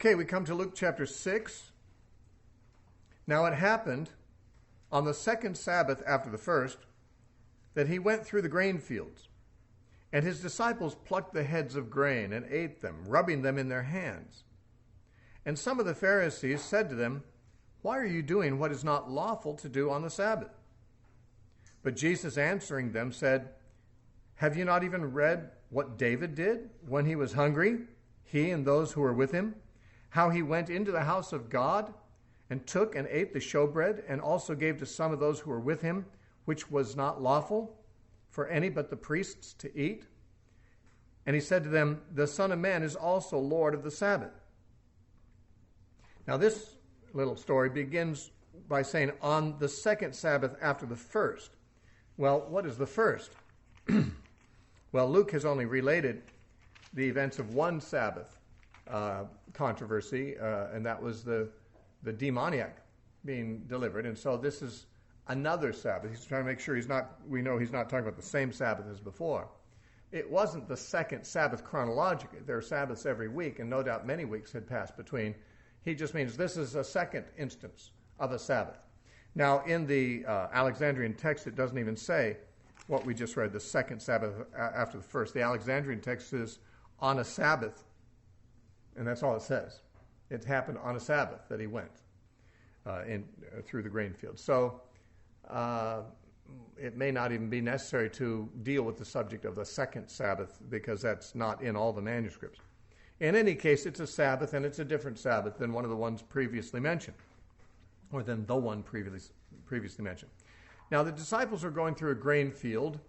Okay, we come to Luke chapter 6. Now it happened on the second Sabbath after the first that he went through the grain fields, and his disciples plucked the heads of grain and ate them, rubbing them in their hands. And some of the Pharisees said to them, "Why are you doing what is not lawful to do on the Sabbath?" But Jesus answering them said, "Have you not even read what David did when he was hungry, he and those who were with him? How he went into the house of God and took and ate the showbread and also gave to some of those who were with him, which was not lawful for any but the priests to eat? And he said to them, the Son of Man is also Lord of the Sabbath." Now this little story begins by saying, on the second Sabbath after the first. Well, what is the first? Well, Luke has only related the events of one Sabbath controversy, and that was the demoniac being delivered. And so this is another Sabbath. He's trying to make sure we know he's not talking about the same Sabbath as before. It wasn't the second Sabbath chronologically. There are Sabbaths every week, and no doubt many weeks had passed between. He just means this is a second instance of a Sabbath. Now, in the Alexandrian text, it doesn't even say what we just read, the second Sabbath after the first. The Alexandrian text is on a Sabbath, and that's all it says. It happened on a Sabbath that he went through the grain field. So it may not even be necessary to deal with the subject of the second Sabbath because that's not in all the manuscripts. In any case, it's a Sabbath, and it's a different Sabbath than one of the ones previously mentioned, or than the one previously mentioned. Now, the disciples were going through a grain field,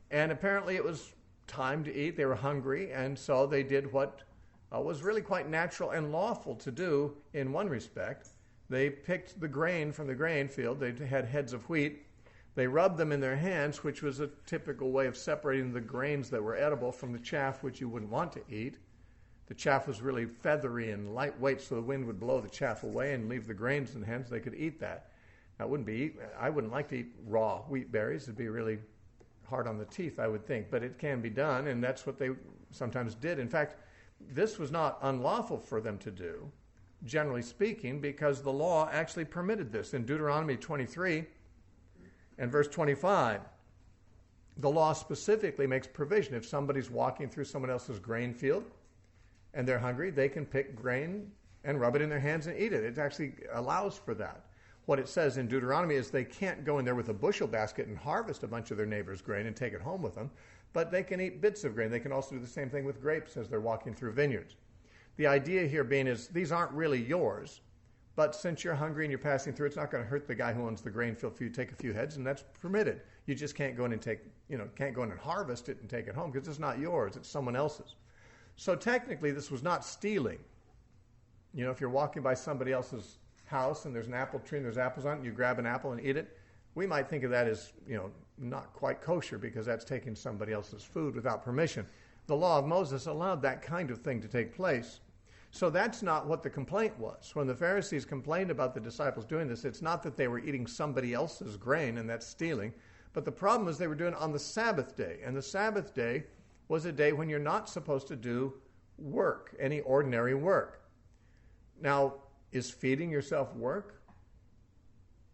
and apparently it was time to eat. They were hungry, and so they did what was really quite natural and lawful to do in one respect. They picked the grain from the grain field. They had heads of wheat. They rubbed them in their hands, which was a typical way of separating the grains that were edible from the chaff, which you wouldn't want to eat. The chaff was really feathery and lightweight, so the wind would blow the chaff away and leave the grains in the hands. They could eat that. I wouldn't like to eat raw wheat berries. It'd be really hard on the teeth, I would think. But it can be done, and that's what they sometimes did. In fact, this was not unlawful for them to do, generally speaking, because the law actually permitted this. In Deuteronomy 23 and verse 25, the law specifically makes provision. If somebody's walking through someone else's grain field and they're hungry, they can pick grain and rub it in their hands and eat it. It actually allows for that. What it says in Deuteronomy is they can't go in there with a bushel basket and harvest a bunch of their neighbor's grain and take it home with them, but they can eat bits of grain. They can also do the same thing with grapes as they're walking through vineyards. The idea here being is these aren't really yours, but since you're hungry and you're passing through, it's not going to hurt the guy who owns the grain field for you to take a few heads, and that's permitted. You just can't go in and can't go in and harvest it and take it home because it's not yours, it's someone else's. So technically, this was not stealing. If you're walking by somebody else's house and there's an apple tree and there's apples on it, and you grab an apple and eat it, we might think of that as, not quite kosher because that's taking somebody else's food without permission. The law of Moses allowed that kind of thing to take place. So that's not what the complaint was. When the Pharisees complained about the disciples doing this, it's not that they were eating somebody else's grain and that's stealing, but the problem is they were doing it on the Sabbath day. And the Sabbath day was a day when you're not supposed to do work, any ordinary work. Now, is feeding yourself work?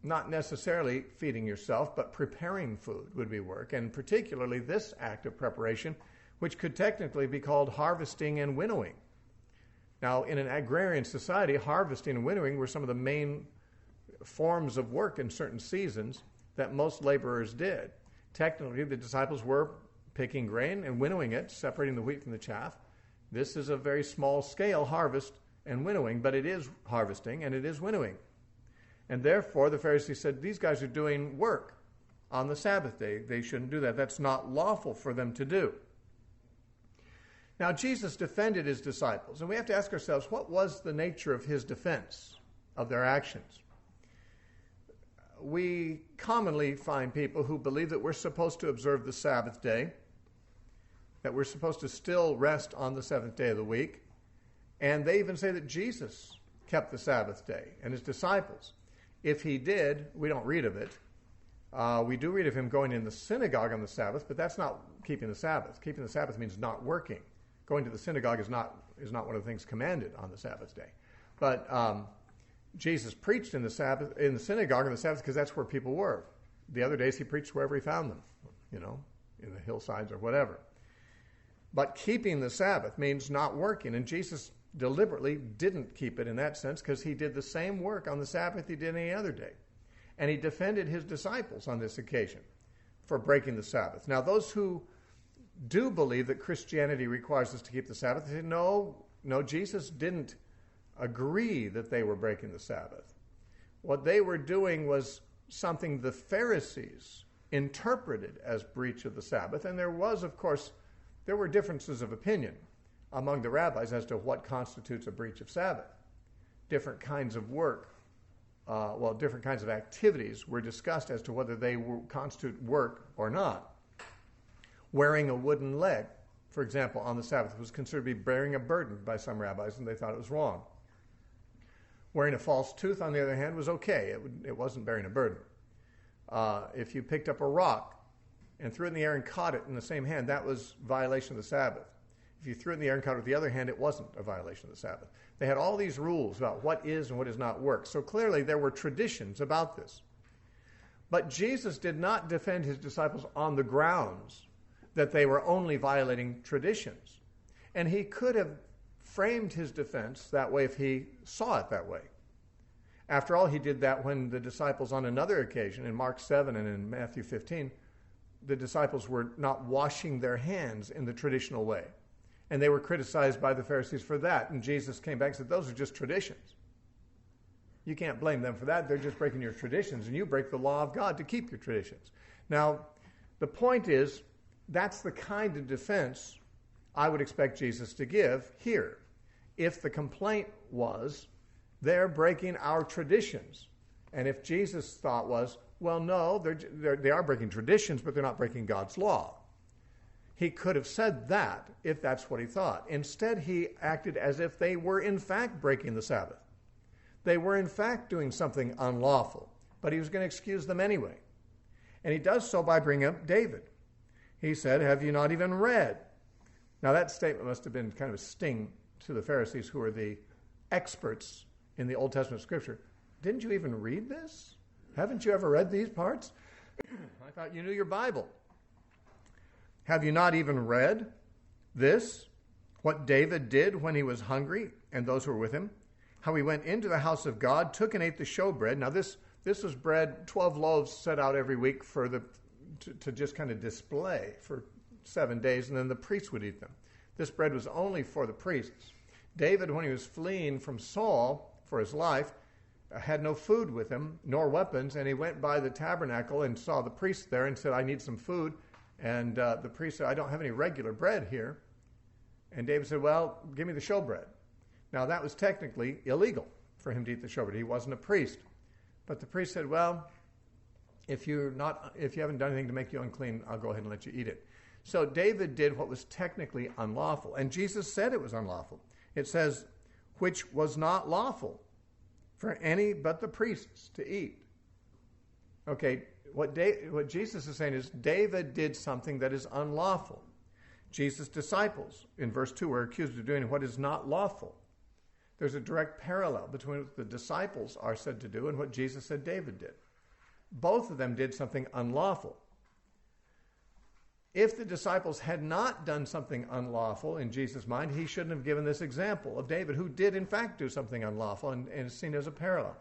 Not necessarily feeding yourself, but preparing food would be work, and particularly this act of preparation, which could technically be called harvesting and winnowing. Now, in an agrarian society, harvesting and winnowing were some of the main forms of work in certain seasons that most laborers did. Technically, the disciples were picking grain and winnowing it, separating the wheat from the chaff. This is a very small-scale harvest and winnowing, but it is harvesting and it is winnowing. And therefore, the Pharisees said, these guys are doing work on the Sabbath day. They shouldn't do that. That's not lawful for them to do. Now, Jesus defended his disciples, and we have to ask ourselves, what was the nature of his defense of their actions? We commonly find people who believe that we're supposed to observe the Sabbath day, that we're supposed to still rest on the seventh day of the week, and they even say that Jesus kept the Sabbath day and his disciples. If he did, we don't read of it. We do read of him going in the synagogue on the Sabbath, but that's not keeping the Sabbath. Keeping the Sabbath means not working. going to the synagogue is not one of the things commanded on the Sabbath day. But Jesus preached in the synagogue on the Sabbath because that's where people were. The other days he preached wherever he found them, in the hillsides or whatever. But keeping the Sabbath means not working, and Jesus deliberately didn't keep it in that sense because he did the same work on the Sabbath he did any other day. And he defended his disciples on this occasion for breaking the Sabbath. Now, those who do believe that Christianity requires us to keep the Sabbath, they say, no, Jesus didn't agree that they were breaking the Sabbath. What they were doing was something the Pharisees interpreted as breach of the Sabbath, and there were differences of opinion among the rabbis as to what constitutes a breach of Sabbath. Different kinds of work, different kinds of activities were discussed as to whether they constitute work or not. Wearing a wooden leg, for example, on the Sabbath was considered to be bearing a burden by some rabbis, and they thought it was wrong. Wearing a false tooth, on the other hand, was okay. It wasn't bearing a burden. If you picked up a rock and threw it in the air and caught it in the same hand, that was violation of the Sabbath. If you threw it in the air and caught it with the other hand, it wasn't a violation of the Sabbath. They had all these rules about what is and what is not work. So clearly there were traditions about this. But Jesus did not defend his disciples on the grounds that they were only violating traditions. And he could have framed his defense that way if he saw it that way. After all, he did that when the disciples on another occasion, in Mark 7 and in Matthew 15, the disciples were not washing their hands in the traditional way. And they were criticized by the Pharisees for that. And Jesus came back and said, those are just traditions. You can't blame them for that. They're just breaking your traditions, and you break the law of God to keep your traditions. Now, the point is, that's the kind of defense I would expect Jesus to give here. If the complaint was, they're breaking our traditions. And if Jesus' thought was, well, no, they are breaking traditions, but they're not breaking God's law. He could have said that if that's what he thought. Instead, he acted as if they were in fact breaking the Sabbath. They were in fact doing something unlawful, but he was going to excuse them anyway. And he does so by bringing up David. He said, have you not even read? Now that statement must have been kind of a sting to the Pharisees, who are the experts in the Old Testament scripture. Didn't you even read this? Haven't you ever read these parts? I thought you knew your Bible. Have you not even read this? What David did when he was hungry, and those who were with him? How he went into the house of God, took and ate the showbread. Now this was bread, 12 loaves set out every week to just kind of display for 7 days, and then the priests would eat them. This bread was only for the priests. David, when he was fleeing from Saul for his life, had no food with him, nor weapons, and he went by the tabernacle and saw the priest there and said, I need some food. And the priest said, I don't have any regular bread here. And David said, well, give me the showbread. Now, that was technically illegal for him to eat the showbread. He wasn't a priest. But the priest said, well, if you haven't done anything to make you unclean, I'll go ahead and let you eat it. So David did what was technically unlawful. And Jesus said it was unlawful. It says, which was not lawful for any but the priests to eat. Okay, what Jesus is saying is David did something that is unlawful. Jesus' disciples, in verse 2, were accused of doing what is not lawful. There's a direct parallel between what the disciples are said to do and what Jesus said David did. Both of them did something unlawful. If the disciples had not done something unlawful in Jesus' mind, he shouldn't have given this example of David, who did in fact do something unlawful and is seen as a parallel.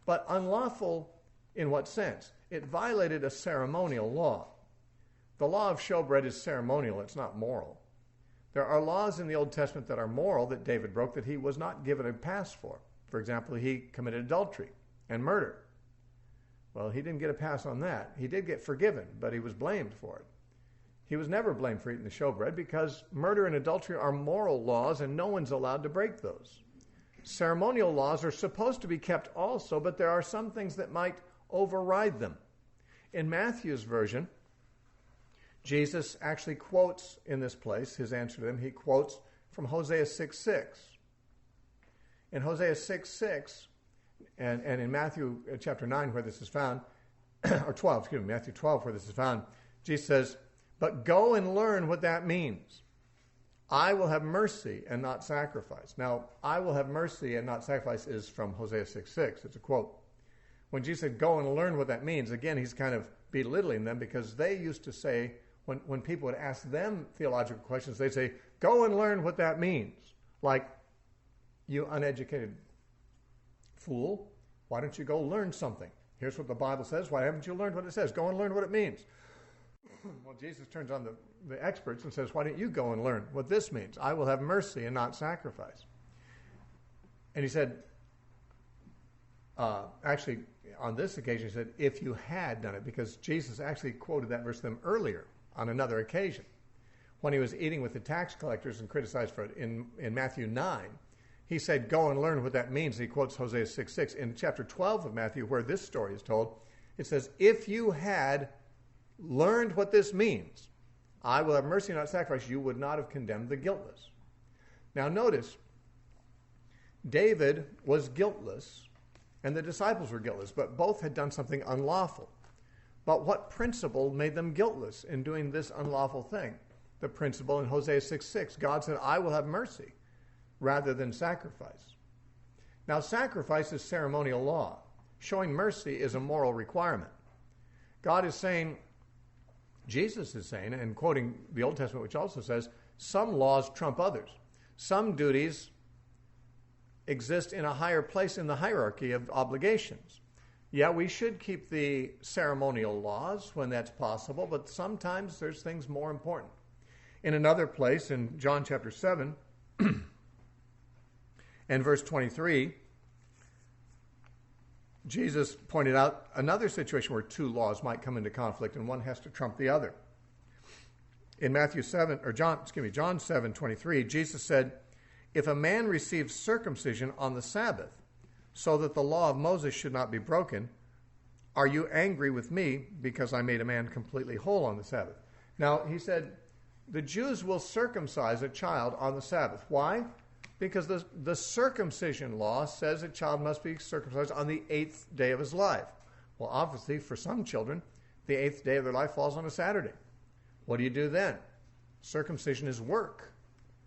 But unlawful in what sense? It violated a ceremonial law. The law of showbread is ceremonial, it's not moral. There are laws in the Old Testament that are moral that David broke that he was not given a pass for. For example, he committed adultery and murder. Well, he didn't get a pass on that. He did get forgiven, but he was blamed for it. He was never blamed for eating the showbread because murder and adultery are moral laws and no one's allowed to break those. Ceremonial laws are supposed to be kept also, but there are some things that might override them. In Matthew's version, Jesus actually quotes in this place, his answer to them, he quotes from Hosea 6:6. In Hosea 6:6, and in Matthew chapter 9 where this is found, or 12, Matthew 12 where this is found, Jesus says, but go and learn what that means. I will have mercy and not sacrifice. Now, I will have mercy and not sacrifice is from Hosea 6:6. It's a quote. When Jesus said, go and learn what that means, again, he's kind of belittling them because they used to say, when people would ask them theological questions, they'd say, go and learn what that means. Like, you uneducated fool, why don't you go learn something? Here's what the Bible says. Why haven't you learned what it says? Go and learn what it means. Well, Jesus turns on the experts and says, why don't you go and learn what this means? I will have mercy and not sacrifice. And he said, actually, on this occasion, he said, if you had done it, because Jesus actually quoted that verse to them earlier on another occasion when he was eating with the tax collectors and criticized for it in Matthew 9. He said, go and learn what that means. He quotes Hosea 6:6. In chapter 12 of Matthew, where this story is told, it says, if you had learned what this means, I will have mercy and not sacrifice, you would not have condemned the guiltless. Now notice, David was guiltless and the disciples were guiltless, but both had done something unlawful. But what principle made them guiltless in doing this unlawful thing? The principle in Hosea 6:6. God said, I will have mercy rather than sacrifice. Now, sacrifice is ceremonial law. Showing mercy is a moral requirement. God is saying, Jesus is saying, and quoting the Old Testament, which also says, some laws trump others. Some duties exist in a higher place in the hierarchy of obligations. Yeah, we should keep the ceremonial laws when that's possible, but sometimes there's things more important. In another place, in John chapter 7, and verse 23, Jesus pointed out another situation where two laws might come into conflict and one has to trump the other. In John 7:23, Jesus said, if a man receives circumcision on the Sabbath, so that the law of Moses should not be broken, are you angry with me because I made a man completely whole on the Sabbath? Now, he said, the Jews will circumcise a child on the Sabbath. Why? Because the circumcision law says a child must be circumcised on the 8th day of his life. Well, obviously, for some children, the 8th day of their life falls on a Saturday. What do you do then? Circumcision is work.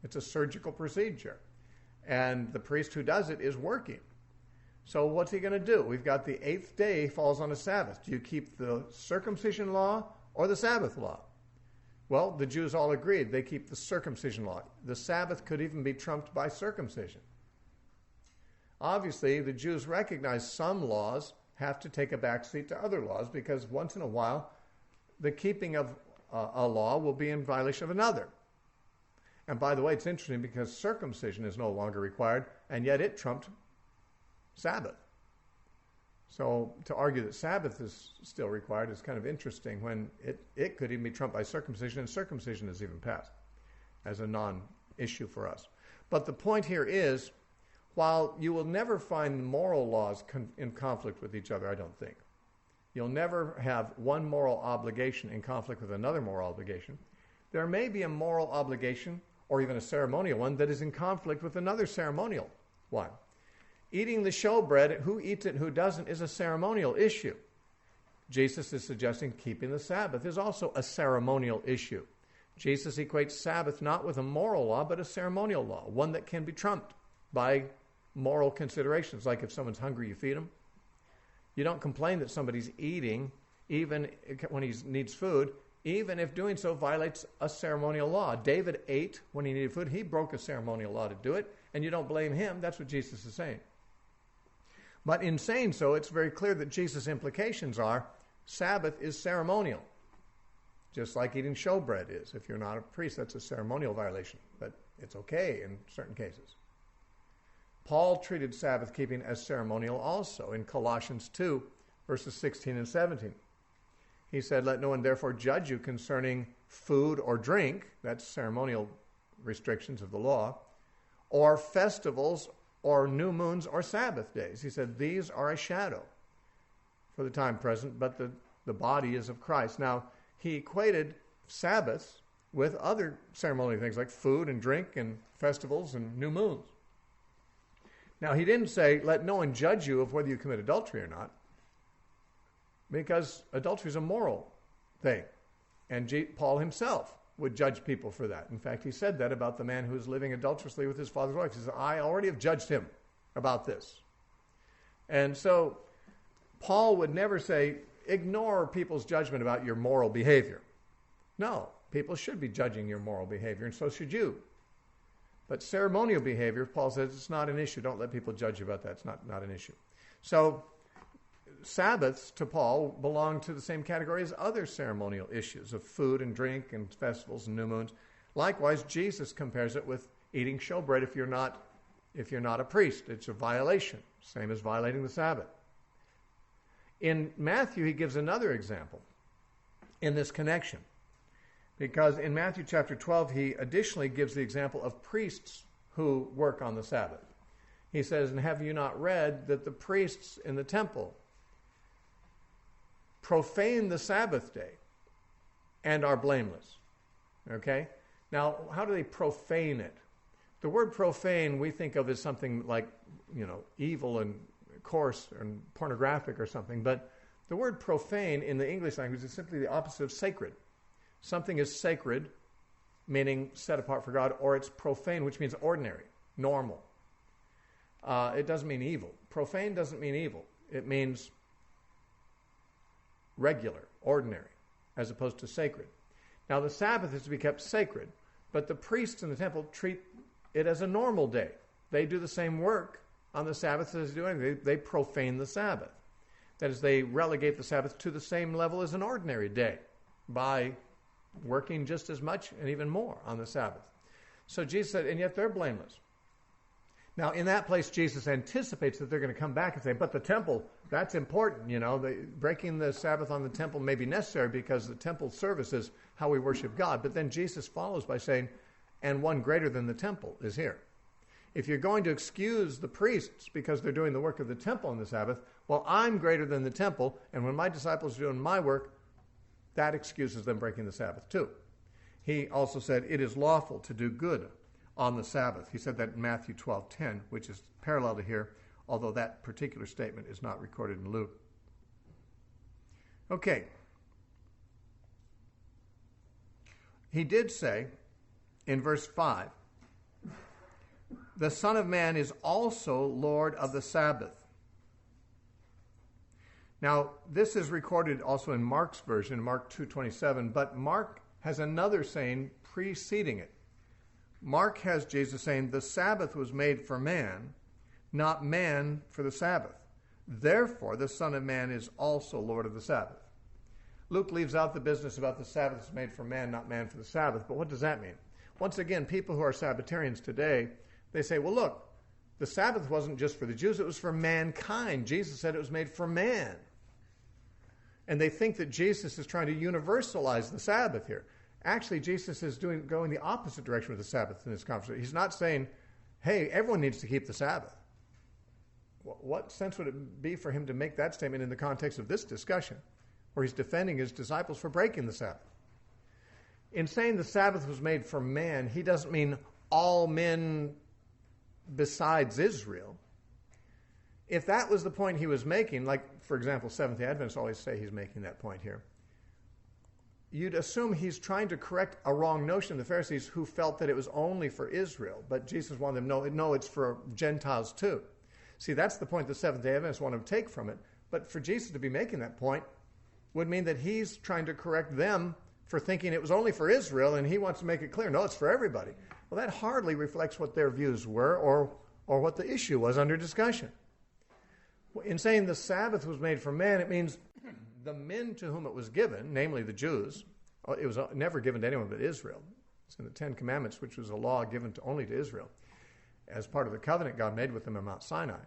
It's a surgical procedure. And the priest who does it is working. So what's he going to do? We've got the 8th day falls on a Sabbath. Do you keep the circumcision law or the Sabbath law? Well, the Jews all agreed they keep the circumcision law. The Sabbath could even be trumped by circumcision. Obviously, the Jews recognize some laws have to take a backseat to other laws because once in a while, the keeping of a law will be in violation of another. And by the way, it's interesting because circumcision is no longer required, and yet it trumped Sabbath. So to argue that Sabbath is still required is kind of interesting when it could even be trumped by circumcision, and circumcision is even passed as a non-issue for us. But the point here is, while you will never find moral laws in conflict with each other, I don't think. You'll never have one moral obligation in conflict with another moral obligation. There may be a moral obligation or even a ceremonial one that is in conflict with another ceremonial one. Eating the showbread, who eats it and who doesn't, is a ceremonial issue. Jesus is suggesting keeping the Sabbath is also a ceremonial issue. Jesus equates Sabbath not with a moral law, but a ceremonial law, one that can be trumped by moral considerations. Like if someone's hungry, you feed them. You don't complain that somebody's eating, even when he needs food, even if doing so violates a ceremonial law. David ate when he needed food. He broke a ceremonial law to do it, and you don't blame him. That's what Jesus is saying. But in saying so, it's very clear that Jesus' implications are Sabbath is ceremonial, just like eating showbread is. If you're not a priest, that's a ceremonial violation, but it's okay in certain cases. Paul treated Sabbath keeping as ceremonial also in Colossians 2, verses 16 and 17. He said, let no one therefore judge you concerning food or drink, that's ceremonial restrictions of the law, or festivals or new moons or Sabbath days. He said, these are a shadow for the time present, but the body is of Christ. Now, he equated Sabbaths with other ceremonial things like food and drink and festivals and new moons. Now, he didn't say, let no one judge you of whether you commit adultery or not, because adultery is a moral thing. And Paul himself would judge people for that. In fact, he said that about the man who was living adulterously with his father's wife. He said, I already have judged him about this. And so Paul would never say, ignore people's judgment about your moral behavior. No, people should be judging your moral behavior, and so should you. But ceremonial behavior, Paul says, it's not an issue. Don't let people judge you about that. It's not an issue. So Sabbaths, to Paul, belong to the same category as other ceremonial issues of food and drink and festivals and new moons. Likewise, Jesus compares it with eating showbread if you're not a priest. It's a violation, same as violating the Sabbath. In Matthew, he gives another example in this connection, because in Matthew chapter 12, he additionally gives the example of priests who work on the Sabbath. He says, and have you not read that the priests in the temple profane the Sabbath day and are blameless? Okay? Now, how do they profane it? The word profane we think of as something like, evil and coarse and pornographic or something, but the word profane in the English language is simply the opposite of sacred. Something is sacred, meaning set apart for God, or it's profane, which means ordinary, normal. It doesn't mean evil. Profane doesn't mean evil. It means regular, ordinary, as opposed to sacred. Now, the Sabbath is to be kept sacred, but the priests in the temple treat it as a normal day. They do the same work on the Sabbath as they do anything. They profane the Sabbath. That is, they relegate the Sabbath to the same level as an ordinary day by working just as much and even more on the Sabbath. So Jesus said, and yet they're blameless. Now, in that place, Jesus anticipates that they're going to come back and say, but the temple, that's important. Breaking the Sabbath on the temple may be necessary because the temple service is how we worship God. But then Jesus follows by saying, and one greater than the temple is here. If you're going to excuse the priests because they're doing the work of the temple on the Sabbath, well, I'm greater than the temple, and when my disciples are doing my work, that excuses them breaking the Sabbath too. He also said, it is lawful to do good on the Sabbath. He said that in Matthew 12:10, which is parallel to here, although that particular statement is not recorded in Luke. Okay. He did say in verse 5, the Son of Man is also Lord of the Sabbath. Now, this is recorded also in Mark's version, Mark 2:27, but Mark has another saying preceding it. Mark has Jesus saying, the Sabbath was made for man, not man for the Sabbath. Therefore, the Son of Man is also Lord of the Sabbath. Luke leaves out the business about the Sabbath is made for man, not man for the Sabbath. But what does that mean? Once again, people who are Sabbatarians today, they say, well, look, the Sabbath wasn't just for the Jews, it was for mankind. Jesus said it was made for man. And they think that Jesus is trying to universalize the Sabbath here. Actually, Jesus is going the opposite direction with the Sabbath in this conversation. He's not saying, hey, everyone needs to keep the Sabbath. What sense would it be for him to make that statement in the context of this discussion, where he's defending his disciples for breaking the Sabbath? In saying the Sabbath was made for man, he doesn't mean all men besides Israel. If that was the point he was making, like, for example, Seventh-day Adventists always say he's making that point here, you'd assume he's trying to correct a wrong notion of the Pharisees who felt that it was only for Israel, but Jesus wanted them, no, it's for Gentiles too. See, that's the point the Seventh-day Adventists want to take from it, but for Jesus to be making that point would mean that he's trying to correct them for thinking it was only for Israel, and he wants to make it clear, no, it's for everybody. Well, that hardly reflects what their views were or what the issue was under discussion. In saying the Sabbath was made for man, it means the men to whom it was given, namely the Jews, it was never given to anyone but Israel. It's in the Ten Commandments, which was a law given only to Israel, as part of the covenant God made with them on Mount Sinai.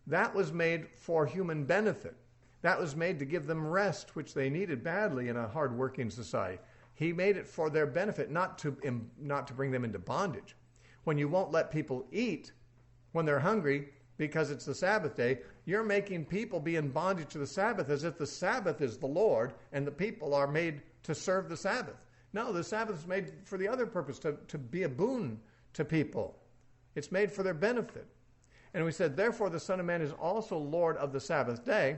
That was made for human benefit. That was made to give them rest, which they needed badly in a hard-working society. He made it for their benefit, not to bring them into bondage. When you won't let people eat when they're hungry because it's the Sabbath day, you're making people be in bondage to the Sabbath as if the Sabbath is the Lord and the people are made to serve the Sabbath. No, the Sabbath is made for the other purpose, to be a boon to people. It's made for their benefit. And we said, therefore, the Son of Man is also Lord of the Sabbath day.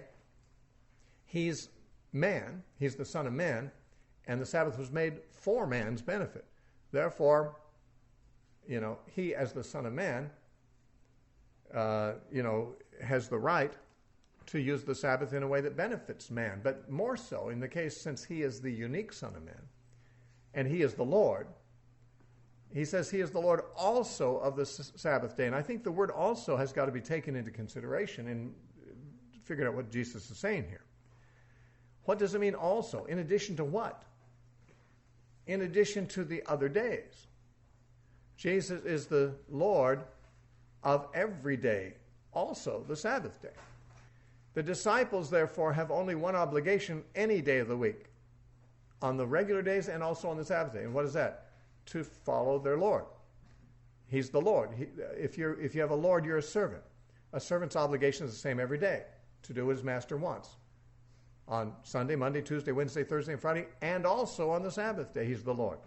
He's man. He's the Son of Man. And the Sabbath was made for man's benefit. Therefore, he as the Son of Man, has the right to use the Sabbath in a way that benefits man. But more so in the case, since he is the unique Son of Man, and he is the Lord, he says he is the Lord also of the Sabbath day. And I think the word also has got to be taken into consideration in figuring out what Jesus is saying here. What does it mean also? In addition to what? In addition to the other days. Jesus is the Lord of every day, also the Sabbath day. The disciples, therefore, have only one obligation any day of the week, on the regular days and also on the Sabbath day. And what is that? To follow their Lord. He's the Lord. If you have a Lord, you're a servant. A servant's obligation is the same every day, to do what his master wants. On Sunday, Monday, Tuesday, Wednesday, Thursday, and Friday, and also on the Sabbath day, he's the Lord.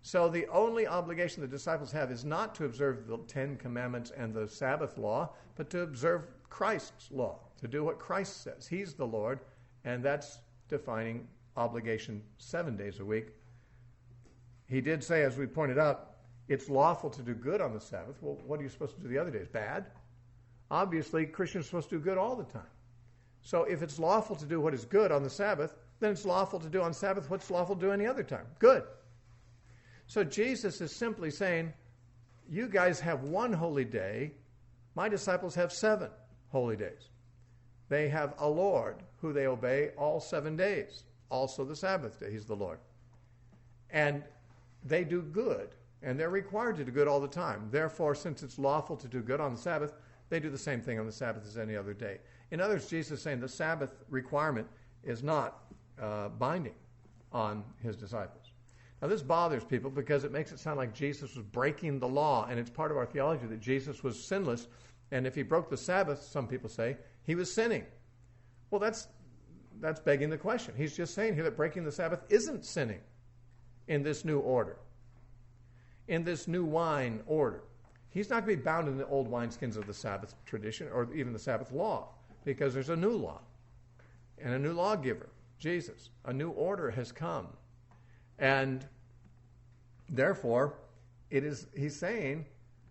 So the only obligation the disciples have is not to observe the Ten Commandments and the Sabbath law, but to observe Christ's law, to do what Christ says. He's the Lord, and that's defining obligation 7 days a week. He did say, as we pointed out, it's lawful to do good on the Sabbath. Well, what are you supposed to do the other days? Bad? Obviously, Christians are supposed to do good all the time. So if it's lawful to do what is good on the Sabbath, then it's lawful to do on Sabbath what's lawful to do any other time. Good. So Jesus is simply saying, you guys have one holy day. My disciples have 7 holy days. They have a Lord who they obey all 7 days. Also the Sabbath day, he's the Lord. And they do good, and they're required to do good all the time. Therefore, since it's lawful to do good on the Sabbath, they do the same thing on the Sabbath as any other day. In other words, Jesus is saying the Sabbath requirement is not binding on his disciples. Now, this bothers people because it makes it sound like Jesus was breaking the law, and it's part of our theology that Jesus was sinless, and if he broke the Sabbath, some people say, he was sinning. Well, that's begging the question. He's just saying here that breaking the Sabbath isn't sinning in this new order, in this new wine order. He's not going to be bound in the old wineskins of the Sabbath tradition or even the Sabbath law, because there's a new law and a new lawgiver, Jesus. A new order has come. And therefore, he's saying,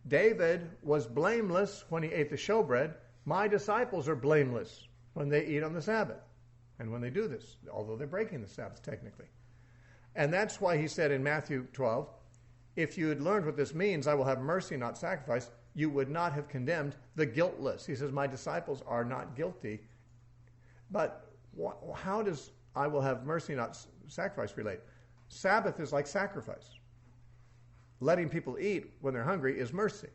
David was blameless when he ate the showbread. My disciples are blameless when they eat on the Sabbath and when they do this, although they're breaking the Sabbath technically. And that's why he said in Matthew 12, if you had learned what this means, I will have mercy, not sacrifice, you would not have condemned the guiltless. He says, my disciples are not guilty. But how does I will have mercy, not sacrifice relate? Sabbath is like sacrifice. Letting people eat when they're hungry is mercy.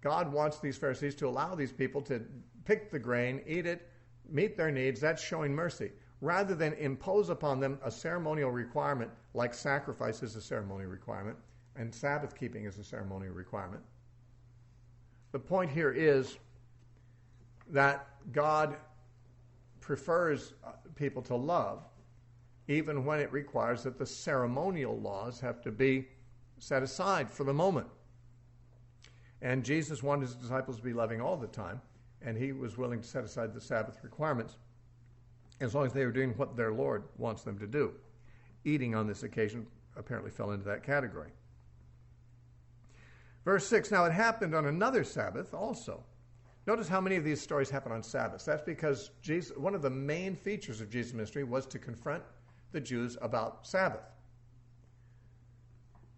God wants these Pharisees to allow these people to pick the grain, eat it, meet their needs. That's showing mercy, rather than impose upon them a ceremonial requirement like sacrifice is a ceremonial requirement and Sabbath keeping is a ceremonial requirement. The point here is that God prefers people to love even when it requires that the ceremonial laws have to be set aside for the moment. And Jesus wanted his disciples to be loving all the time, and he was willing to set aside the Sabbath requirements as long as they were doing what their Lord wants them to do. Eating on this occasion apparently fell into that category. Verse 6, now it happened on another Sabbath also. Notice how many of these stories happen on Sabbaths. That's because one of the main features of Jesus' ministry was to confront the Jews about Sabbath.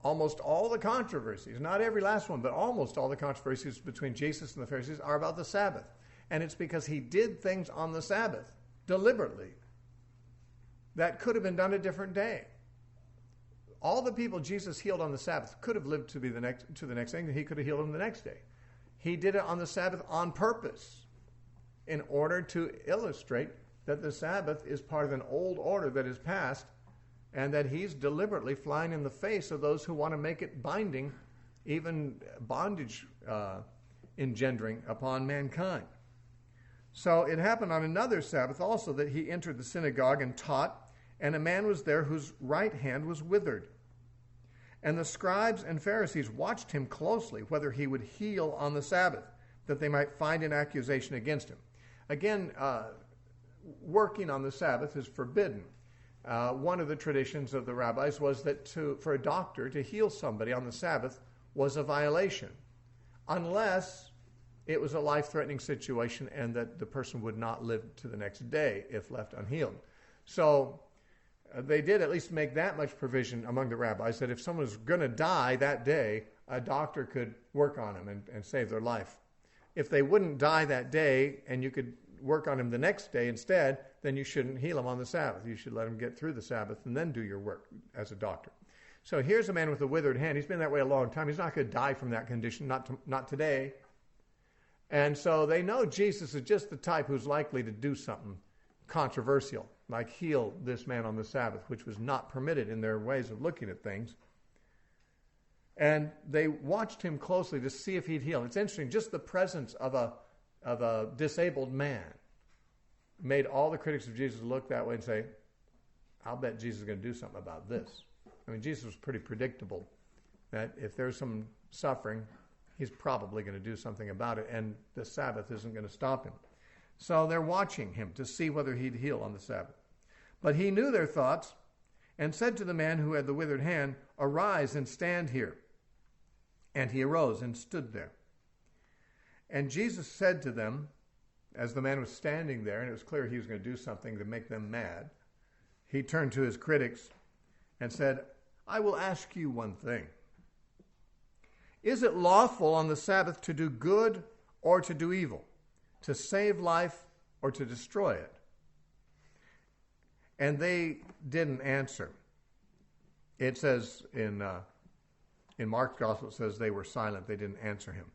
Almost all the controversies, not every last one, but almost all the controversies between Jesus and the Pharisees are about the Sabbath. And it's because he did things on the Sabbath deliberately that could have been done a different day. All the people Jesus healed on the Sabbath could have lived to the next thing, and he could have healed them the next day. He did it on the Sabbath on purpose in order to illustrate that the Sabbath is part of an old order that is past, and that he's deliberately flying in the face of those who want to make it binding, even bondage engendering upon mankind. So it happened on another Sabbath also that he entered the synagogue and taught, and a man was there whose right hand was withered. And the scribes and Pharisees watched him closely, whether he would heal on the Sabbath, that they might find an accusation against him. Again, working on the Sabbath is forbidden. one of the traditions of the rabbis was that for a doctor to heal somebody on the Sabbath was a violation, unless it was a life-threatening situation and that the person would not live to the next day if left unhealed. So they did at least make that much provision among the rabbis that if someone was going to die that day, a doctor could work on them and save their life. If they wouldn't die that day and you could work on him the next day instead, then you shouldn't heal him on the Sabbath. You should let him get through the Sabbath and then do your work as a doctor. So here's a man with a withered hand. He's been that way a long time. He's not going to die from that condition, not today. And so they know Jesus is just the type who's likely to do something controversial, like heal this man on the Sabbath, which was not permitted in their ways of looking at things. And they watched him closely to see if he'd heal. It's interesting, just the presence of a disabled man made all the critics of Jesus look that way and say, I'll bet Jesus is going to do something about this. I mean, Jesus was pretty predictable that if there's some suffering, he's probably going to do something about it, and the Sabbath isn't going to stop him. So they're watching him to see whether he'd heal on the Sabbath. But he knew their thoughts and said to the man who had the withered hand, "Arise and stand here." And he arose and stood there. And Jesus said to them, as the man was standing there, and it was clear he was going to do something to make them mad, he turned to his critics and said, "I will ask you one thing. Is it lawful on the Sabbath to do good or to do evil, to save life or to destroy it?" And they didn't answer. It says in Mark's gospel, it says they were silent. They didn't answer him.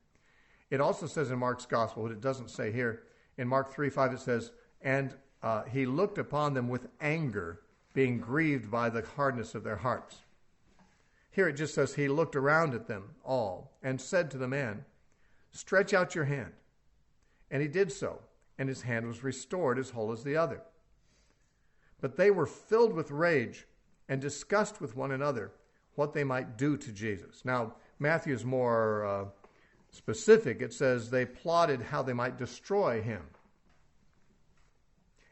It also says in Mark's gospel, what it doesn't say here, in Mark 3:5 it says, and he looked upon them with anger, being grieved by the hardness of their hearts. Here it just says he looked around at them all and said to the man, "Stretch out your hand." And he did so, and his hand was restored as whole as the other. But they were filled with rage and discussed with one another what they might do to Jesus. Now, Matthew is more specific. It says they plotted how they might destroy him.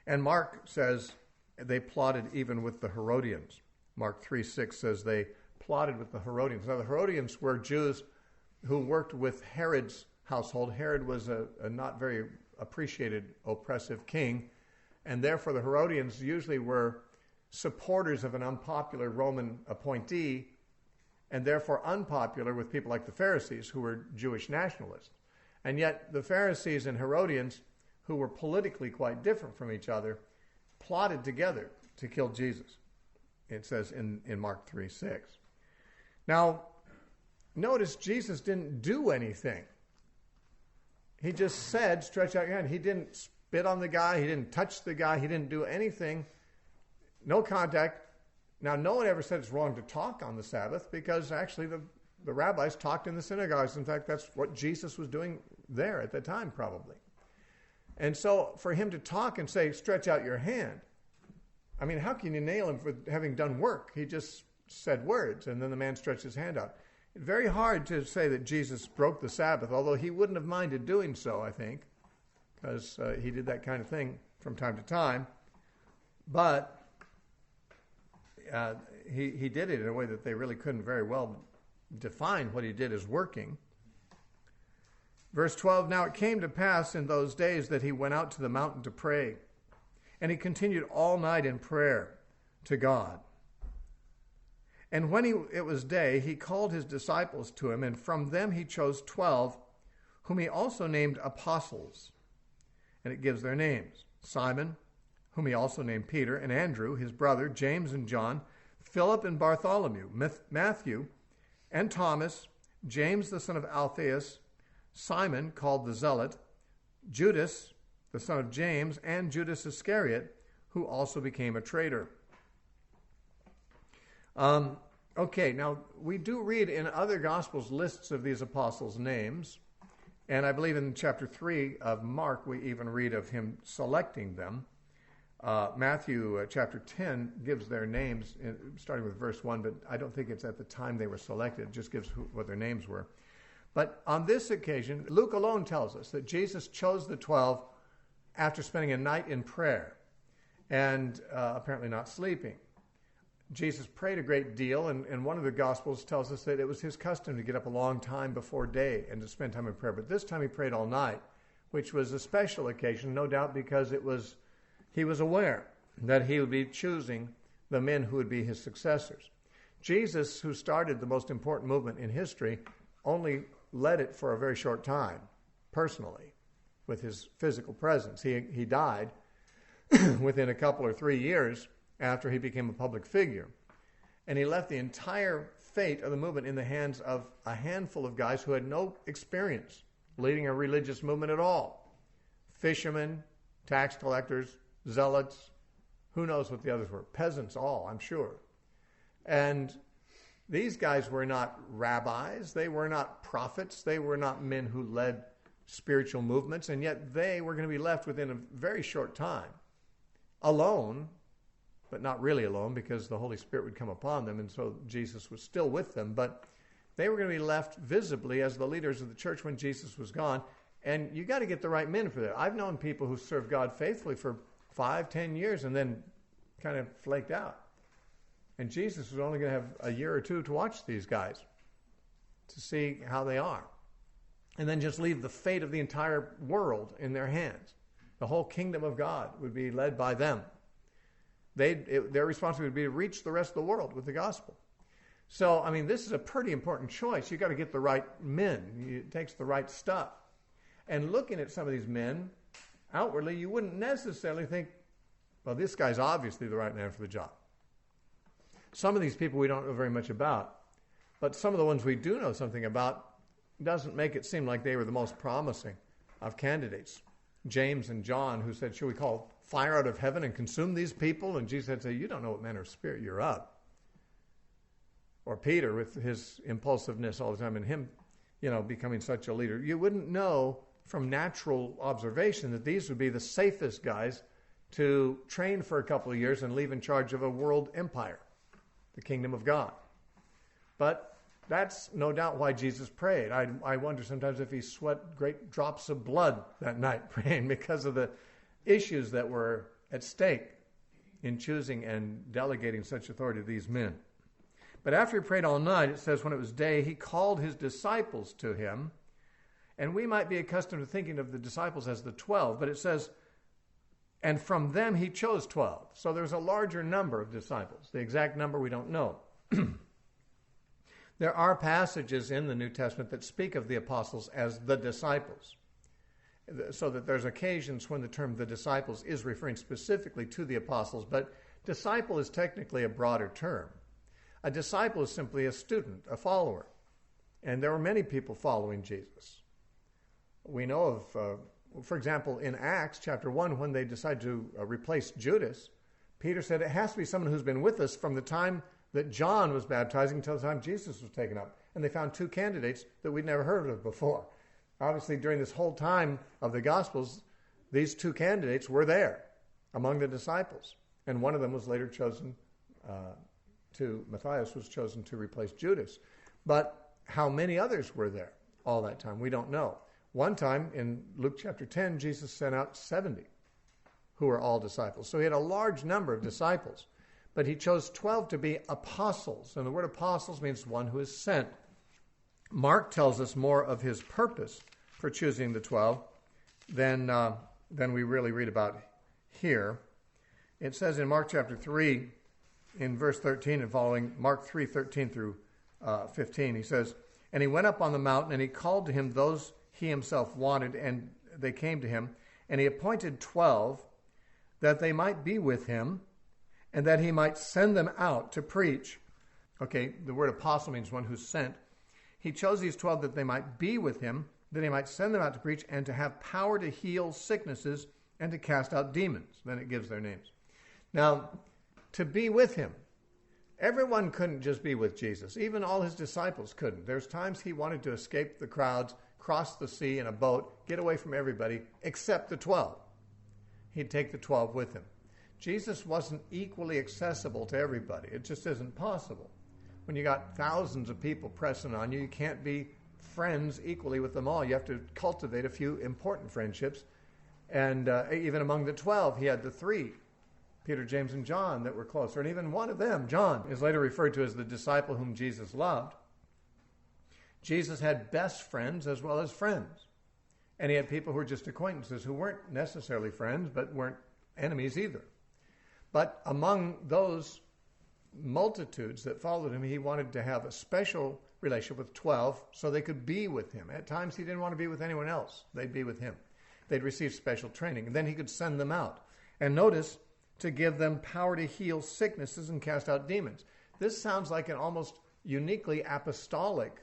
And Mark says they plotted even with the Herodians. Mark 3:6 says they plotted with the Herodians. Now, the Herodians were Jews who worked with Herod's household. Herod was a not very appreciated, oppressive king, and therefore the Herodians usually were supporters of an unpopular Roman appointee, and therefore unpopular with people like the Pharisees, who were Jewish nationalists. And yet the Pharisees and Herodians, who were politically quite different from each other, plotted together to kill Jesus. It says in Mark 3:6. Now, notice Jesus didn't do anything. He just said, "Stretch out your hand." He didn't spit on the guy. He didn't touch the guy. He didn't do anything. No contact. Now, no one ever said it's wrong to talk on the Sabbath, because actually the rabbis talked in the synagogues. In fact, that's what Jesus was doing there at the time, probably. And so for him to talk and say, "Stretch out your hand," I mean, how can you nail him for having done work? He just said words, and then the man stretched his hand out. It's very hard to say that Jesus broke the Sabbath, although he wouldn't have minded doing so, I think, because he did that kind of thing from time to time. But he did it in a way that they really couldn't very well define what he did as working. Verse 12, "Now it came to pass in those days that he went out to the mountain to pray, and he continued all night in prayer to God. And when it was day, he called his disciples to him, and from them he chose 12, whom he also named apostles." And it gives their names: Simon, whom he also named Peter, and Andrew, his brother, James and John, Philip and Bartholomew, Matthew and Thomas, James the son of Alphaeus, Simon called the Zealot, Judas the son of James, and Judas Iscariot, who also became a traitor. Okay, now we do read in other Gospels lists of these apostles' names, and I believe in chapter 3 of Mark we even read of him selecting them. Matthew chapter 10 gives their names, starting with verse 1, but I don't think it's at the time they were selected. It just gives what their names were. But on this occasion, Luke alone tells us that Jesus chose the 12 after spending a night in prayer and apparently not sleeping. Jesus prayed a great deal, and one of the Gospels tells us that it was his custom to get up a long time before day and to spend time in prayer. But this time he prayed all night, which was a special occasion, no doubt because he was aware that he would be choosing the men who would be his successors. Jesus, who started the most important movement in history, only led it for a very short time, personally, with his physical presence. He died within a couple or 3 years after he became a public figure. And he left the entire fate of the movement in the hands of a handful of guys who had no experience leading a religious movement at all. Fishermen, tax collectors, zealots, who knows what the others were. Peasants all, I'm sure. And these guys were not rabbis. They were not prophets. They were not men who led spiritual movements. And yet they were going to be left within a very short time, alone, but not really alone because the Holy Spirit would come upon them. And so Jesus was still with them. But they were going to be left visibly as the leaders of the church when Jesus was gone. And you got to get the right men for that. I've known people who served God faithfully for 5-10 years and then kind of flaked out. And Jesus was only going to have a year or two to watch these guys to see how they are. And then just leave the fate of the entire world in their hands. The whole kingdom of God would be led by them. Their responsibility would be to reach the rest of the world with the gospel. So, I mean, this is a pretty important choice. You've got to get the right men. It takes the right stuff. And looking at some of these men, outwardly, you wouldn't necessarily think, well, this guy's obviously the right man for the job. Some of these people we don't know very much about, but some of the ones we do know something about doesn't make it seem like they were the most promising of candidates. James and John, who said, should we call fire out of heaven and consume these people? And Jesus had to say, you don't know what manner of spirit you're of. Or Peter with his impulsiveness all the time and him, becoming such a leader. You wouldn't know from natural observation that these would be the safest guys to train for a couple of years and leave in charge of a world empire, the kingdom of God. But that's no doubt why Jesus prayed. I wonder sometimes if he sweat great drops of blood that night praying because of the issues that were at stake in choosing and delegating such authority to these men. But after he prayed all night, it says when it was day, he called his disciples to him. And we might be accustomed to thinking of the disciples as the 12, but it says, and from them he chose 12. So there's a larger number of disciples. The exact number we don't know. There are passages in the New Testament that speak of the apostles as the disciples, so that there's occasions when the term the disciples is referring specifically to the apostles, but disciple is technically a broader term. A disciple is simply a student, a follower, and there were many people following Jesus. We know of, for example, in Acts chapter 1, when they decided to replace Judas, Peter said it has to be someone who's been with us from the time that John was baptizing until the time Jesus was taken up. And they found 2 candidates that we'd never heard of before. Obviously, during this whole time of the Gospels, these 2 candidates were there among the disciples. And one of them was later chosen Matthias was chosen to replace Judas. But how many others were there all that time? We don't know. One time in Luke chapter 10, Jesus sent out 70 who were all disciples. So he had a large number of disciples. But he chose 12 to be apostles. And the word apostles means one who is sent. Mark tells us more of his purpose for choosing the 12 than we really read about here. It says in Mark chapter 3, in verse 13 and following, Mark 3:13 through 15, he says, and he went up on the mountain, and he called to him those he himself wanted, and they came to him. And he appointed 12 that they might be with him, and that he might send them out to preach. Okay, the word apostle means one who's sent. He chose these 12 that they might be with him, that he might send them out to preach, and to have power to heal sicknesses and to cast out demons. Then it gives their names. Now, to be with him. Everyone couldn't just be with Jesus. Even all his disciples couldn't. There's times he wanted to escape the crowds, cross the sea in a boat, get away from everybody, except the 12. He'd take the 12 with him. Jesus wasn't equally accessible to everybody. It just isn't possible. When you got thousands of people pressing on you, you can't be friends equally with them all. You have to cultivate a few important friendships. And even among the 12, he had the 3 Peter, James, and John that were closer. And even one of them, John, is later referred to as the disciple whom Jesus loved. Jesus had best friends as well as friends. And he had people who were just acquaintances who weren't necessarily friends, but weren't enemies either. But among those multitudes that followed him, he wanted to have a special relationship with 12 so they could be with him. At times he didn't want to be with anyone else. They'd be with him. They'd receive special training. And then he could send them out. And notice, to give them power to heal sicknesses and cast out demons. This sounds like an almost uniquely apostolic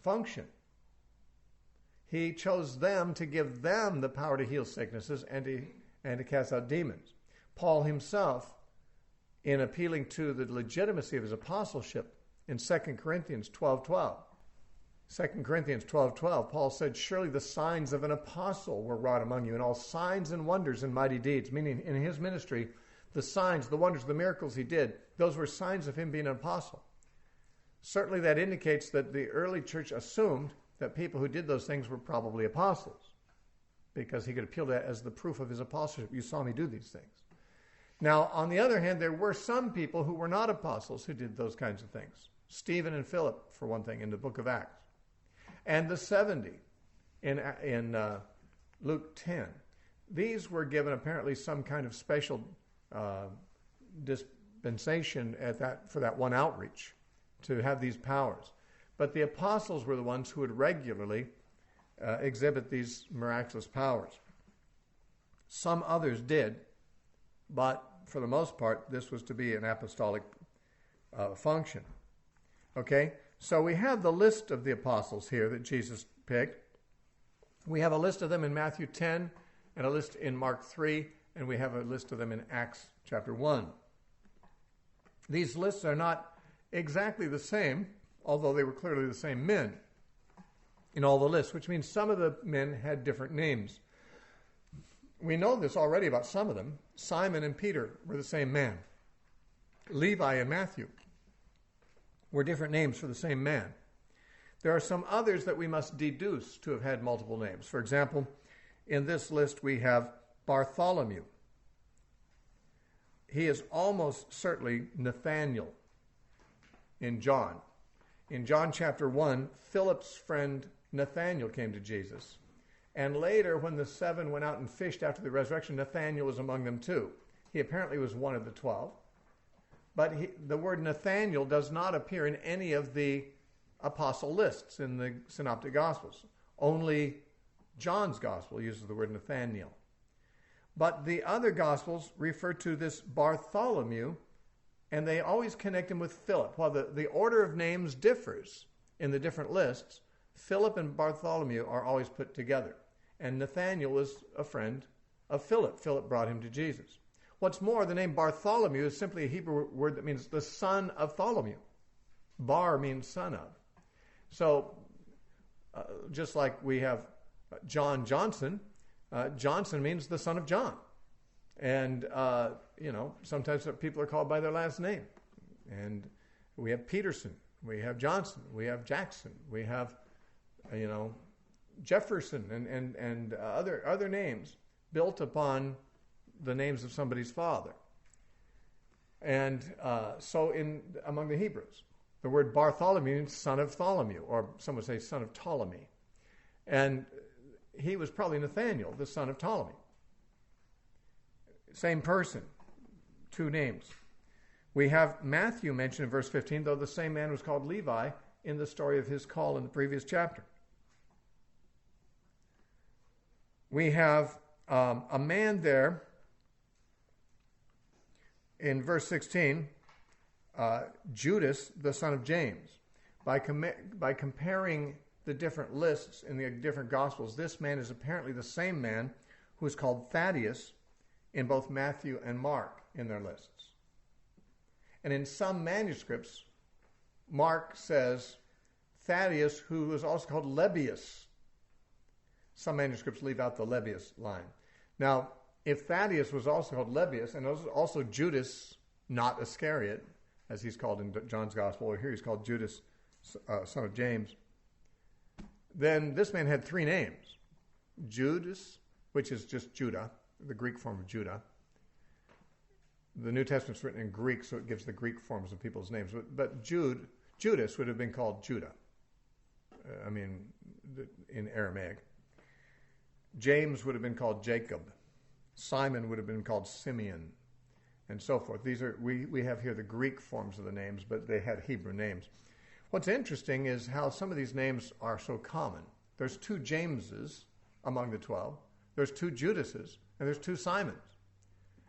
function. He chose them to give them the power to heal sicknesses and to cast out demons. Paul himself, in appealing to the legitimacy of his apostleship in 2 Corinthians 12:12. 2 Corinthians 12:12, Paul said, surely the signs of an apostle were wrought among you, and all signs and wonders and mighty deeds. Meaning in his ministry, the signs, the wonders, the miracles he did, those were signs of him being an apostle. Certainly that indicates that the early church assumed that people who did those things were probably apostles, because he could appeal to that as the proof of his apostleship. You saw me do these things. Now, on the other hand, there were some people who were not apostles who did those kinds of things. Stephen and Philip, for one thing, in the book of Acts. And the 70 in Luke 10. These were given apparently some kind of special dispensation for that one outreach to have these powers. But the apostles were the ones who would regularly exhibit these miraculous powers. Some others did, but for the most part, this was to be an apostolic function. Okay? So we have the list of the apostles here that Jesus picked. We have a list of them in Matthew 10 and a list in Mark 3, and we have a list of them in Acts chapter 1. These lists are not exactly the same, although they were clearly the same men in all the lists, which means some of the men had different names. We know this already about some of them. Simon and Peter were the same man. Levi and Matthew were different names for the same man. There are some others that we must deduce to have had multiple names. For example, in this list we have Bartholomew. He is almost certainly Nathaniel in John. In John chapter 1, Philip's friend Nathaniel came to Jesus. And later, when the 7 went out and fished after the resurrection, Nathaniel was among them too. He apparently was one of the 12. But the word Nathaniel does not appear in any of the apostle lists in the synoptic gospels. Only John's gospel uses the word Nathaniel. But the other gospels refer to this Bartholomew, and they always connect him with Philip. While the order of names differs in the different lists, Philip and Bartholomew are always put together. And Nathaniel is a friend of Philip. Philip brought him to Jesus. What's more, the name Bartholomew is simply a Hebrew word that means the son of Tholomew. Bar means son of. So, just like we have John Johnson, Johnson means the son of John. And, sometimes people are called by their last name. And we have Peterson, we have Johnson, we have Jackson, we have, Jefferson and other names built upon the names of somebody's father. And so among the Hebrews, the word Bartholomew means son of Tholomew, or some would say son of Ptolemy. And he was probably Nathaniel, the son of Ptolemy. Same person, two names. We have Matthew mentioned in verse 15, though the same man was called Levi in the story of his call in the previous chapter. We have a man there in verse 16, Judas, the son of James. By comparing the different lists in the different Gospels, this man is apparently the same man who is called Thaddeus in both Matthew and Mark in their lists. And in some manuscripts, Mark says Thaddeus, who was also called Lebbeus. Some manuscripts leave out the Lebbeus line. Now, if Thaddeus was also called Lebbeus, and also Judas, not Iscariot, as he's called in John's Gospel, or here he's called Judas, son of James, then this man had three names. Judas, which is just Judah, the Greek form of Judah. The New Testament's written in Greek, so it gives the Greek forms of people's names. But Judas would have been called Judah. In Aramaic. James would have been called Jacob. Simon would have been called Simeon, and so forth. These are we have here the Greek forms of the names, but they had Hebrew names. What's interesting is how some of these names are so common. There's 2 Jameses among the 12. There's 2 Judases, and there's 2 Simons.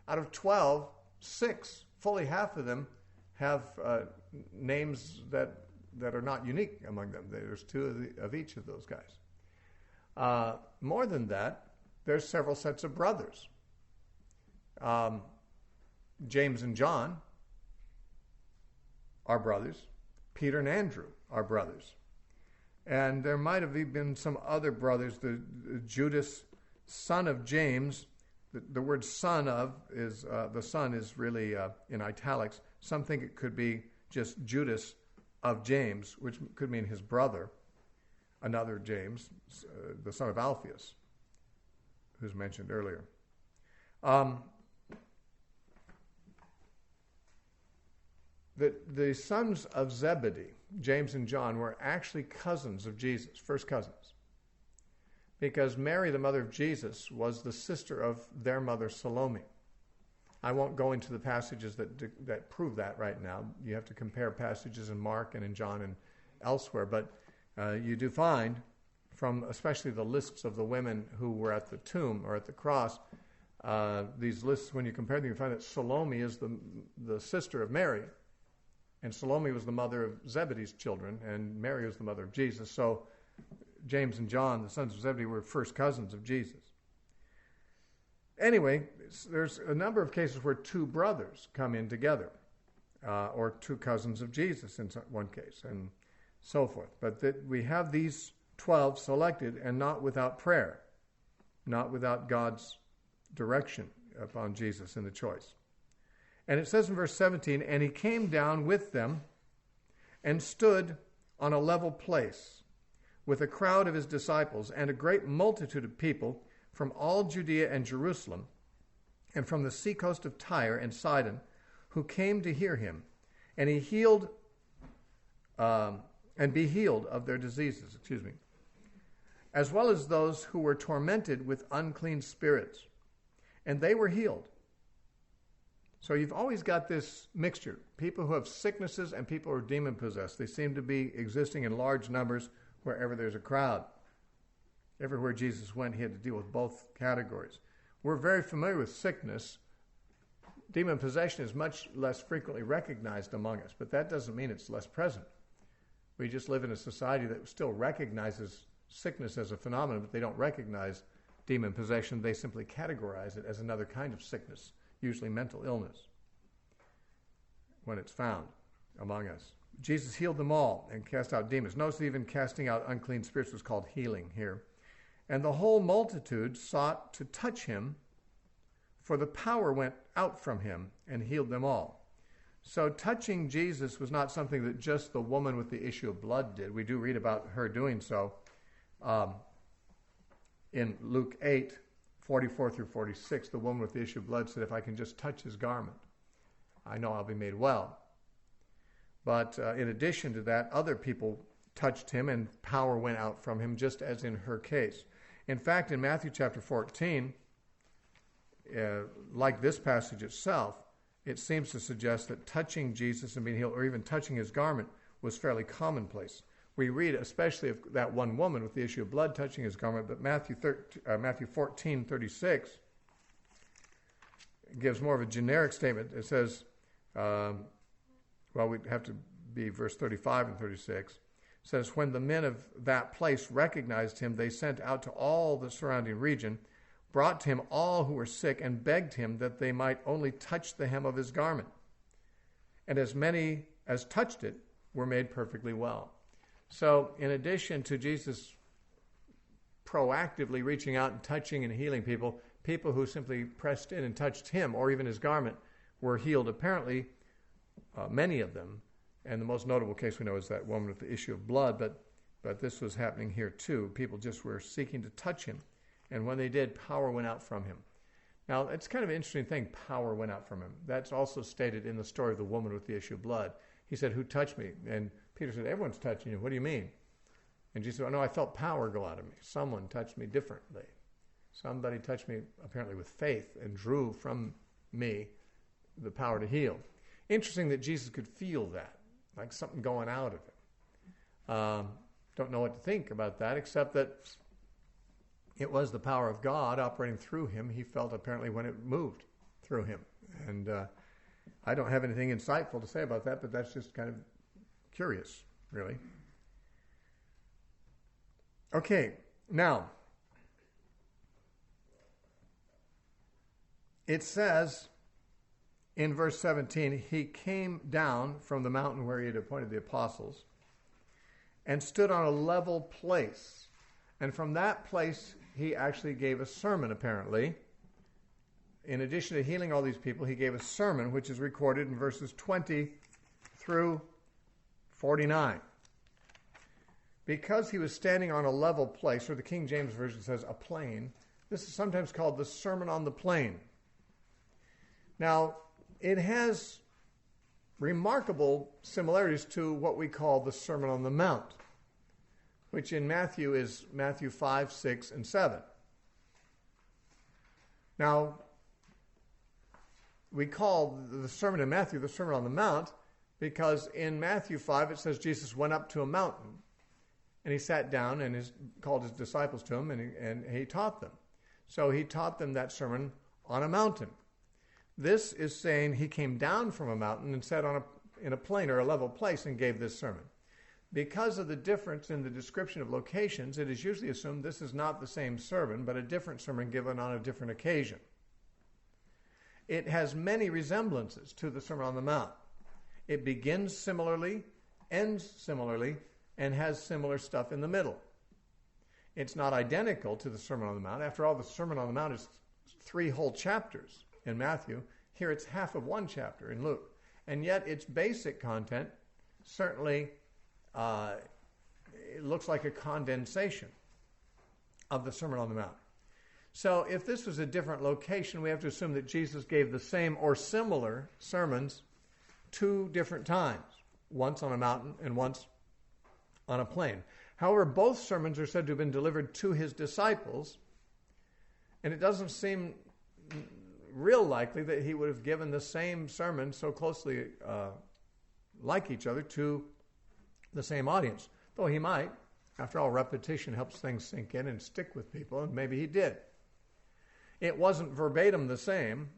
Out of 12, 6, fully half of them, have names that are not unique among them. There's 2 of each of those guys. More than that, there's several sets of brothers. James and John are brothers. Peter and Andrew are brothers. And there might have been some other brothers. The Judas, son of James, the word son of is, the son is really in italics. Some think it could be just Judas of James, which could mean his brother, another James, the son of Alphaeus, who's mentioned earlier. The sons of Zebedee, James and John, were actually cousins of Jesus, first cousins, because Mary, the mother of Jesus, was the sister of their mother Salome. I won't go into the passages that prove that right now. You have to compare passages in Mark and in John and elsewhere, but you do find, from especially the lists of the women who were at the tomb or at the cross, these lists, when you compare them, you find that Salome is the sister of Mary, and Salome was the mother of Zebedee's children, and Mary was the mother of Jesus. So James and John, the sons of Zebedee, were first cousins of Jesus. Anyway, there's a number of cases where 2 brothers come in together, or 2 cousins of Jesus in one case, and so forth. But we have these 12 selected, and not without prayer, not without God's direction upon Jesus in the choice. And it says in verse 17, "And he came down with them and stood on a level place with a crowd of his disciples and a great multitude of people from all Judea and Jerusalem and from the seacoast of Tyre and Sidon, who came to hear him. And he healed and be healed of their diseases, as well as those who were tormented with unclean spirits. And they were healed." So you've always got this mixture. People who have sicknesses and people who are demon-possessed. They seem to be existing in large numbers wherever there's a crowd. Everywhere Jesus went, he had to deal with both categories. We're very familiar with sickness. Demon possession is much less frequently recognized among us, but that doesn't mean it's less present. We just live in a society that still recognizes sickness as a phenomenon, but they don't recognize demon possession. They simply categorize it as another kind of sickness, usually mental illness, when it's found among us. Jesus healed them all and cast out demons. Notice even casting out unclean spirits was called healing here. And the whole multitude sought to touch him, for the power went out from him and healed them all. So touching Jesus was not something that just the woman with the issue of blood did. We do read about her doing so in Luke 8, 44 through 46. The woman with the issue of blood said, "If I can just touch his garment, I know I'll be made well." But in addition to that, other people touched him and power went out from him, just as in her case. In fact, in Matthew chapter 14, like this passage itself, it seems to suggest that touching Jesus and being healed, or even touching his garment, was fairly commonplace. We read especially of that one woman with the issue of blood touching his garment, but Matthew 14:36 gives more of a generic statement. It says, we'd have to be verse 35 and 36. It says, "When the men of that place recognized him, they sent out to all the surrounding region, brought to him all who were sick, and begged him that they might only touch the hem of his garment. And as many as touched it were made perfectly well." So in addition to Jesus proactively reaching out and touching and healing people, people who simply pressed in and touched him or even his garment were healed. Apparently, many of them, and the most notable case we know is that woman with the issue of blood, but this was happening here too. People just were seeking to touch him, and when they did, power went out from him. Now, it's kind of an interesting thing. Power went out from him. That's also stated in the story of the woman with the issue of blood. He said, "Who touched me?" And Peter said, "Everyone's touching you. What do you mean?" And Jesus said, "Oh, no, I felt power go out of me. Someone touched me differently. Somebody touched me apparently with faith and drew from me the power to heal." Interesting that Jesus could feel that, like something going out of him. Don't know what to think about that, except that it was the power of God operating through him. He felt apparently when it moved through him. And I don't have anything insightful to say about that, but that's just kind of curious, really. Okay, now, it says in verse 17, he came down from the mountain where he had appointed the apostles and stood on a level place. And from that place, he actually gave a sermon, apparently. In addition to healing all these people, he gave a sermon, which is recorded in verses 20 through 49. Because he was standing on a level place, or the King James Version says a plain, this is sometimes called the Sermon on the Plain. Now, it has remarkable similarities to what we call the Sermon on the Mount, which in Matthew is Matthew 5, 6, and 7. Now, we call the sermon in Matthew the Sermon on the Mount because in Matthew 5 it says Jesus went up to a mountain and he sat down and called his disciples to him and he taught them. So he taught them that sermon on a mountain. This is saying he came down from a mountain and sat in a plain or a level place and gave this sermon. Because of the difference in the description of locations, it is usually assumed this is not the same sermon, but a different sermon given on a different occasion. It has many resemblances to the Sermon on the Mount. It begins similarly, ends similarly, and has similar stuff in the middle. It's not identical to the Sermon on the Mount. After all, the Sermon on the Mount is 3 whole chapters in Matthew. Here it's half of 1 chapter in Luke. And yet its basic content certainly it looks like a condensation of the Sermon on the Mount. So if this was a different location, we have to assume that Jesus gave the same or similar sermons 2 different times, once on a mountain and once on a plain. However, both sermons are said to have been delivered to his disciples, and it doesn't seem real likely that he would have given the same sermon so closely like each other to the same audience, though he might. After all, repetition helps things sink in and stick with people, and maybe he did. It wasn't verbatim the same,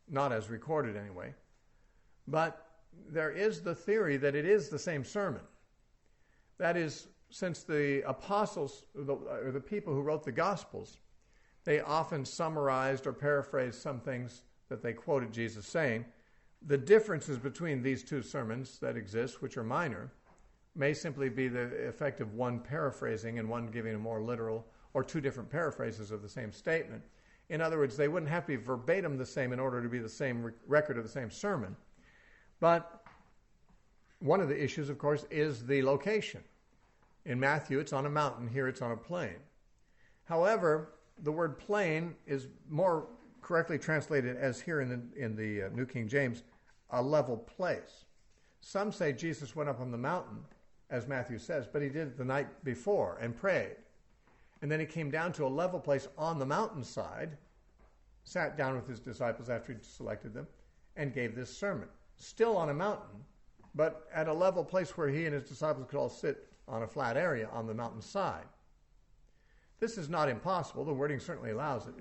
not as recorded anyway, but there is the theory that it is the same sermon. That is, since the apostles, or the people who wrote the Gospels, they often summarized or paraphrased some things that they quoted Jesus saying, the differences between these 2 sermons that exist, which are minor, may simply be the effect of one paraphrasing and one giving a more literal, or 2 different paraphrases of the same statement. In other words, they wouldn't have to be verbatim the same in order to be the same record of the same sermon. But one of the issues, of course, is the location. In Matthew, it's on a mountain. Here, it's on a plain. However, the word plain is more correctly translated as here in the New King James, a level place. Some say Jesus went up on the mountain, as Matthew says, but he did it the night before and prayed. And then he came down to a level place on the mountainside, sat down with his disciples after he'd selected them, and gave this sermon. Still on a mountain, but at a level place where he and his disciples could all sit on a flat area on the mountainside. This is not impossible. The wording certainly allows it.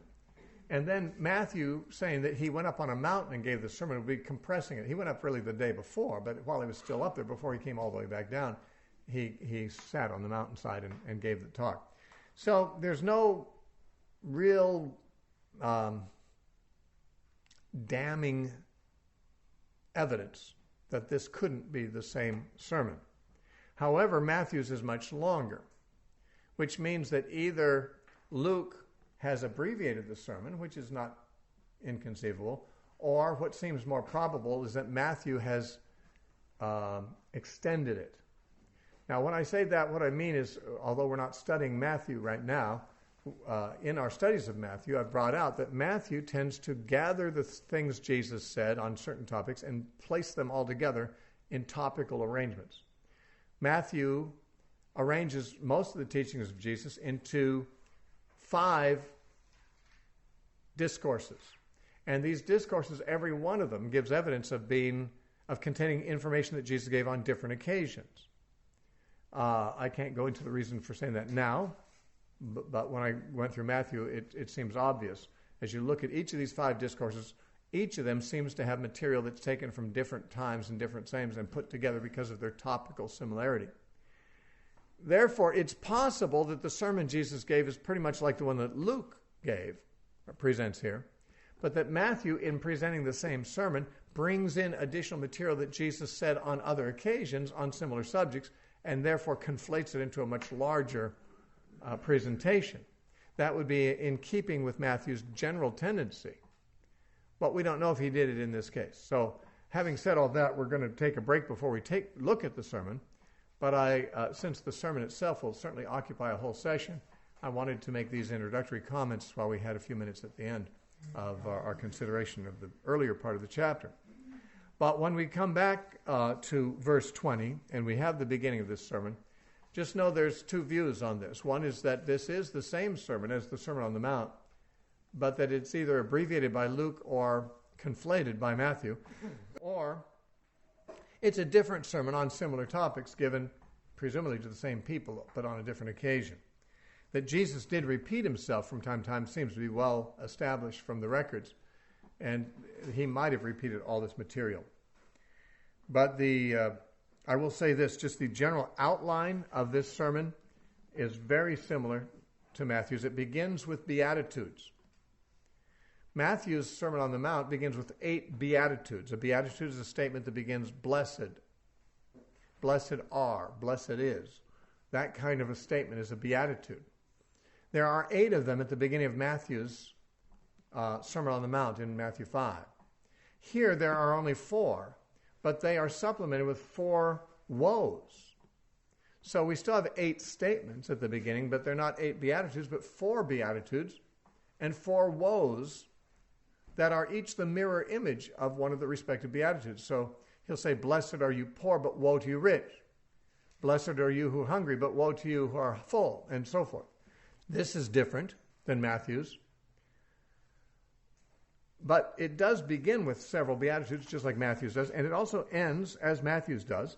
And then Matthew saying that he went up on a mountain and gave the sermon would be compressing it. He went up really the day before, but while he was still up there, before he came all the way back down, he sat on the mountainside and gave the talk. So there's no real damning evidence that this couldn't be the same sermon. However, Matthew's is much longer, which means that either Luke has abbreviated the sermon, which is not inconceivable, or what seems more probable is that Matthew has extended it. Now, when I say that, what I mean is, although we're not studying Matthew right now, in our studies of Matthew, I've brought out that Matthew tends to gather the things Jesus said on certain topics and place them all together in topical arrangements. Matthew arranges most of the teachings of Jesus into 5 discourses. And these discourses, every one of them gives evidence of containing information that Jesus gave on different occasions. I can't go into the reason for saying that now, but when I went through Matthew, it seems obvious. As you look at each of these 5 discourses, each of them seems to have material that's taken from different times and different sayings and put together because of their topical similarity. Therefore, it's possible that the sermon Jesus gave is pretty much like the one that Luke gave, or presents here, but that Matthew, in presenting the same sermon, brings in additional material that Jesus said on other occasions on similar subjects, and therefore conflates it into a much larger presentation. That would be in keeping with Matthew's general tendency. But we don't know if he did it in this case. So having said all that, we're going to take a break before we look at the sermon. But since the sermon itself will certainly occupy a whole session, I wanted to make these introductory comments while we had a few minutes at the end of our consideration of the earlier part of the chapter. But when we come back to verse 20, and we have the beginning of this sermon, just know there's 2 views on this. One is that this is the same sermon as the Sermon on the Mount, but that it's either abbreviated by Luke or conflated by Matthew, or it's a different sermon on similar topics given presumably to the same people, but on a different occasion. That Jesus did repeat himself from time to time seems to be well established from the records, and he might have repeated all this material. But I will say this, just the general outline of this sermon is very similar to Matthew's. It begins with Beatitudes. Matthew's Sermon on the Mount begins with 8 Beatitudes. A Beatitude is a statement that begins blessed. Blessed are, blessed is. That kind of a statement is a Beatitude. There are 8 of them at the beginning of Matthew's Sermon on the Mount in Matthew 5. Here there are only 4, but they are supplemented with 4 woes. So we still have 8 statements at the beginning, but they're not 8 Beatitudes, but 4 Beatitudes and 4 woes that are each the mirror image of one of the respective Beatitudes. So he'll say, blessed are you poor, but woe to you rich. Blessed are you who are hungry, but woe to you who are full, and so forth. This is different than Matthew's. But it does begin with several Beatitudes, just like Matthew's does, and it also ends, as Matthew's does,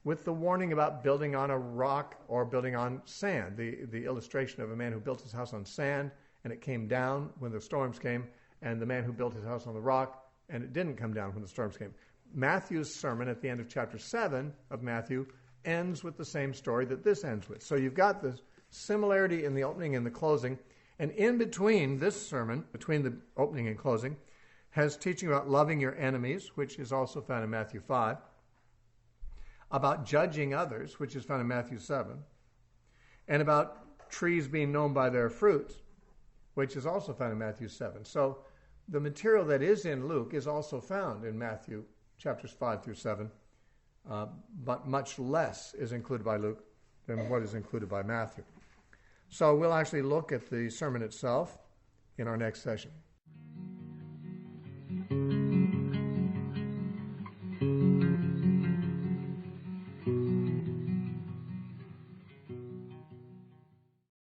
with the warning about building on a rock or building on sand, the illustration of a man who built his house on sand, and it came down when the storms came, and the man who built his house on the rock, and it didn't come down when the storms came. Matthew's sermon at the end of chapter 7 of Matthew ends with the same story that this ends with. So you've got this similarity in the opening and the closing, and in between this sermon, between the opening and closing, has teaching about loving your enemies, which is also found in Matthew 5, about judging others, which is found in Matthew 7, and about trees being known by their fruits, which is also found in Matthew 7. So the material that is in Luke is also found in Matthew chapters 5 through 7, but much less is included by Luke than what is included by Matthew. So we'll actually look at the sermon itself in our next session.